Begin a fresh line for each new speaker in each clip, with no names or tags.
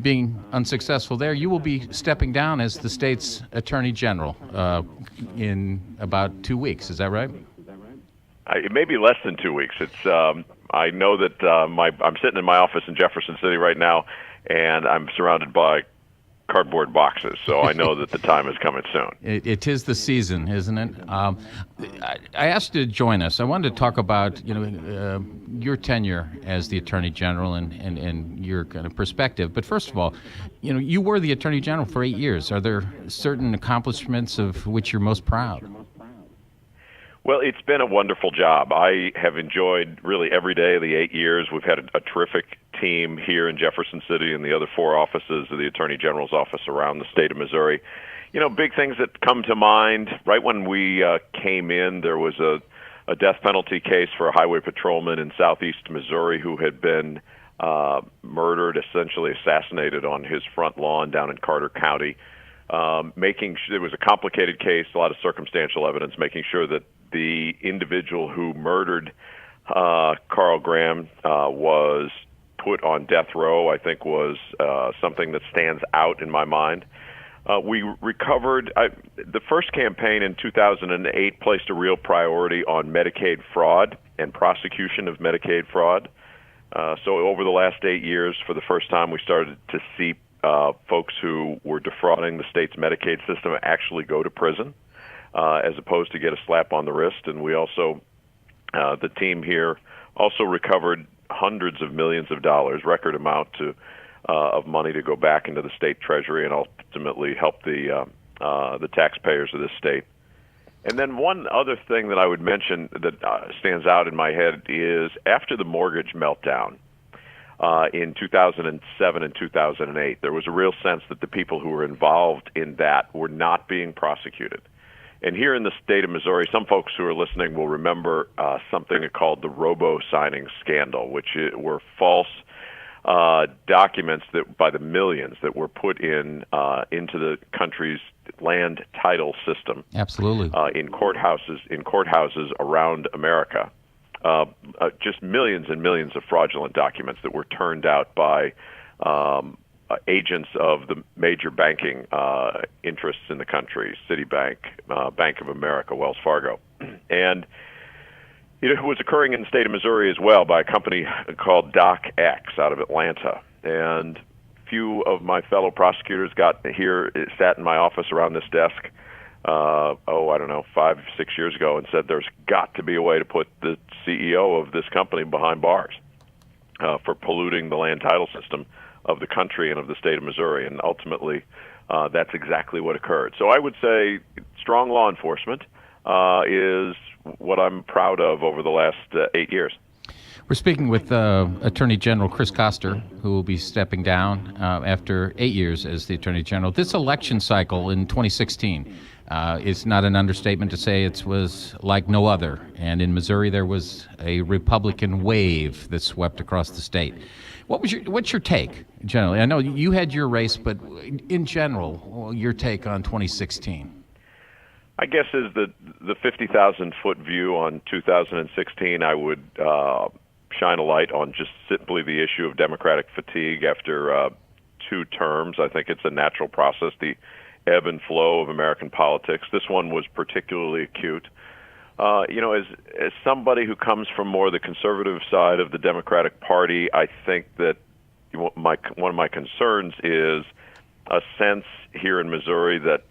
being unsuccessful there, you will be stepping down as the state's attorney general in about 2 weeks. Is that right?
It may be less than 2 weeks. I know that I'm sitting in my office in Jefferson City right now, and I'm surrounded by cardboard boxes, so I know that the time is coming soon.
It is the season, isn't it? I asked you to join us. I wanted to talk about your tenure as the Attorney General and your kind of perspective. But first of all, you were the Attorney General for 8 years. Are there certain accomplishments of which you're most proud?
Well, it's been a wonderful job. I have enjoyed really every day of the 8 years. We've had a terrific team here in Jefferson City and the other 4 offices of the Attorney General's office around the state of Missouri. Big things that come to mind. Right when we came in, there was a death penalty case for a highway patrolman in southeast Missouri who had been murdered, essentially assassinated on his front lawn down in Carter County. It was a complicated case, a lot of circumstantial evidence, making sure that the individual who murdered Carl Graham was put on death row, I think was something that stands out in my mind. We recovered, the first campaign in 2008 placed a real priority on Medicaid fraud and prosecution of Medicaid fraud. So over the last 8 years, for the first time, we started to see folks who were defrauding the state's Medicaid system actually go to prison, as opposed to get a slap on the wrist. And we also, the team here, also recovered hundreds of millions of dollars, record amount of money to go back into the state treasury and ultimately help the taxpayers of this state. And then one other thing that I would mention that stands out in my head is after the mortgage meltdown in 2007 and 2008, there was a real sense that the people who were involved in that were not being prosecuted. And here in the state of Missouri, some folks who are listening will remember something called the robo-signing scandal, which were false documents that by the millions that were put into the country's land title system.
Absolutely.
In courthouses around America. Just millions and millions of fraudulent documents that were turned out by agents of the major banking interests in the country, Citibank, Bank of America, Wells Fargo. And it was occurring in the state of Missouri as well by a company called DocX out of Atlanta. And few of my fellow prosecutors sat in my office around this desk, 5, 6 years ago, and said there's got to be a way to put the CEO of this company behind bars for polluting the land title system of the country and of the state of Missouri. And ultimately, that's exactly what occurred. So I would say strong law enforcement is what I'm proud of over the last 8 years.
We're speaking with Attorney General Chris Koster, who will be stepping down after 8 years as the Attorney General. This election cycle in 2016 is not an understatement to say it was like no other. And in Missouri, there was a Republican wave that swept across the state. What's your take, generally? I know you had your race, but in general, your take on 2016?
I guess is the 50,000-foot view on 2016, I would shine a light on just simply the issue of Democratic fatigue after 2 terms. I think it's a natural process, the ebb and flow of American politics. This one was particularly acute. As somebody who comes from more the conservative side of the Democratic Party, I think that one of my concerns is a sense here in Missouri that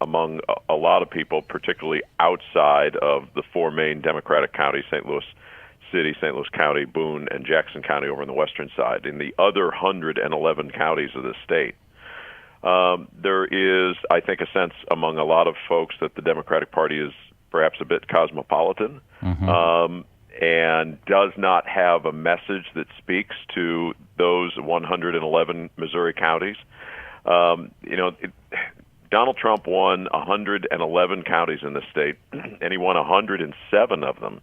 among a lot of people, particularly outside of the 4 main Democratic counties, St. Louis City, St. Louis County, Boone, and Jackson County over on the western side, in the other 111 counties of the state, there is, I think, a sense among a lot of folks that the Democratic Party is perhaps a bit cosmopolitan, and does not have a message that speaks to those 111 Missouri counties. Donald Trump won 111 counties in the state, and he won 107 of them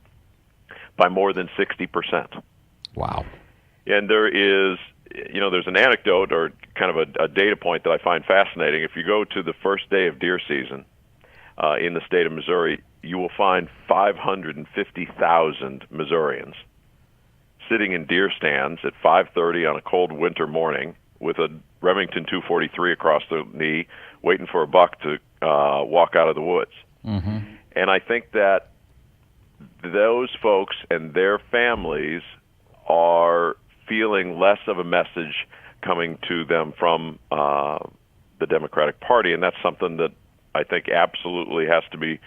by more than 60%.
Wow.
And there is, there's an anecdote or kind of a data point that I find fascinating. If you go to the first day of deer season in the state of Missouri, you will find 550,000 Missourians sitting in deer stands at 5:30 on a cold winter morning with a Remington 243 across the knee, waiting for a buck to walk out of the woods.
Mm-hmm.
And I think that those folks and their families are feeling less of a message coming to them from the Democratic Party, and that's something that I think absolutely has to be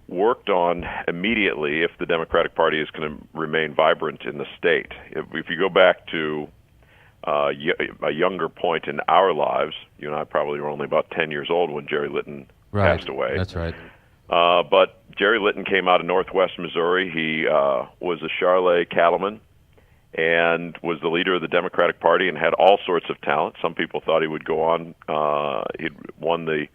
worked on immediately if the Democratic Party is going to remain vibrant in the state. If you go back to a younger point in our lives, you and I probably were only about 10 years old when Jerry Litton passed away.
That's right.
But Jerry Litton came out of Northwest Missouri. He was a Charolais cattleman and was the leader of the Democratic Party and had all sorts of talent. Some people thought he would go on. He'd won the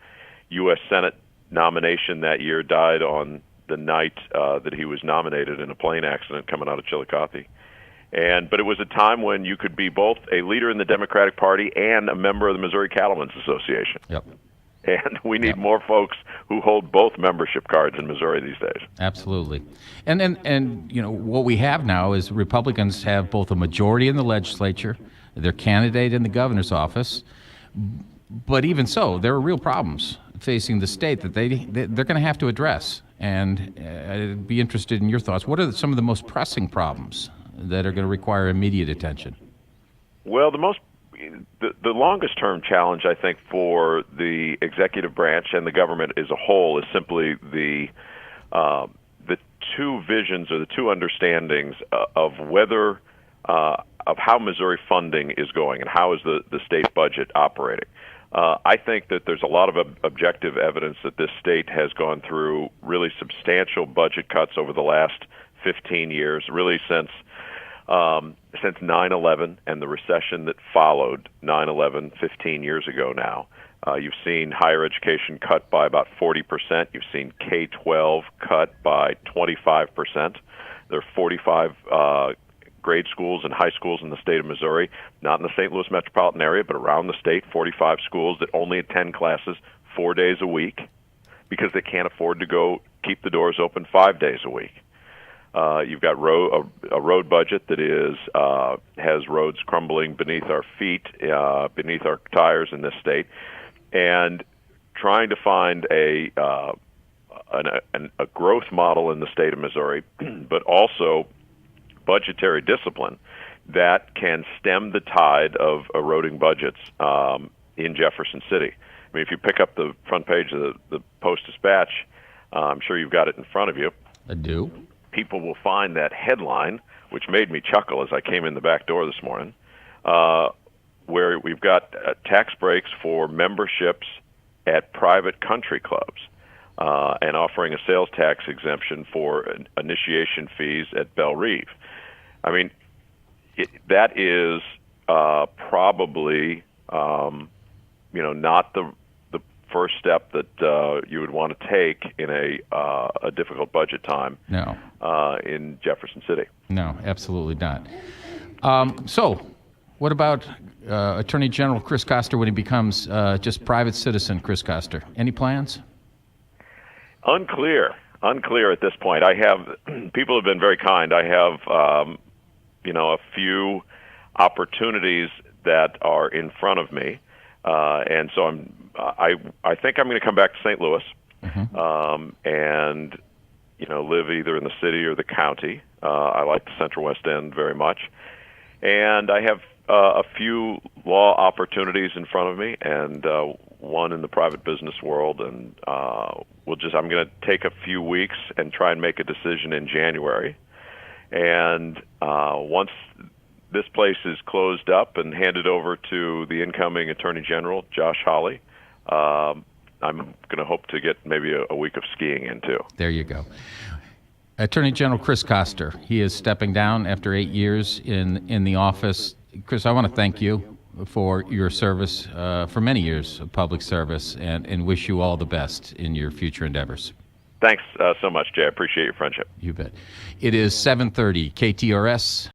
U.S. Senate nomination that year, died on the night that he was nominated in a plane accident coming out of Chillicothe. But it was a time when you could be both a leader in the Democratic Party and a member of the Missouri Cattlemen's Association.
Yep.
And we need more folks who hold both membership cards in Missouri these days.
Absolutely. And you know, what we have now is Republicans have both a majority in the legislature, their candidate in the governor's office, but even so, there are real problems facing the state that they're going to have to address. And I'd be interested in your thoughts. What are some of the most pressing problems that are going to require immediate attention?
Well, the longest-term challenge, I think, for the executive branch and the government as a whole is simply the two visions or the two understandings of whether of how Missouri funding is going and how is the state budget operating. I think that there's a lot of objective evidence that this state has gone through really substantial budget cuts over the last 15 years, really since 9/11 and the recession that followed 9/11 15 years ago now. You've seen higher education cut by about 40%. You've seen K-12 cut by 25%. There are 45 grade schools and high schools in the state of Missouri, not in the St. Louis metropolitan area, but around the state, 45 schools that only attend classes 4 days a week because they can't afford to go keep the doors open 5 days a week. You've got a road budget that has roads crumbling beneath our feet, beneath our tires in this state, and trying to find a growth model in the state of Missouri, but also budgetary discipline that can stem the tide of eroding budgets in Jefferson City. I mean, if you pick up the front page of the Post-Dispatch, I'm sure you've got it in front of you.
I do.
People will find that headline, which made me chuckle as I came in the back door this morning, where we've got tax breaks for memberships at private country clubs and offering a sales tax exemption for initiation fees at Belle Reve. I mean, that is probably, not the first step that you would want to take in a difficult budget time.
No.
In Jefferson City.
No, absolutely not. So, what about Attorney General Chris Koster when he becomes just private citizen Chris Koster? Any plans?
Unclear at this point. People have been very kind. I have, a few opportunities that are in front of me, and so I think I'm going to come back to St. Louis, and live either in the city or the county. I like the Central West End very much, and I have a few law opportunities in front of me, and one in the private business world, and I'm going to take a few weeks and try and make a decision in January. And once this place is closed up and handed over to the incoming Attorney General, Josh Hawley, I'm going to hope to get maybe a week of skiing in, too.
There you go. Attorney General Chris Koster, he is stepping down after 8 years in the office. Chris, I want to thank you for your service, for many years of public service, and wish you all the best in your future endeavors.
Thanks so much, Jay. I appreciate your friendship.
You bet. It is 7:30, KTRS.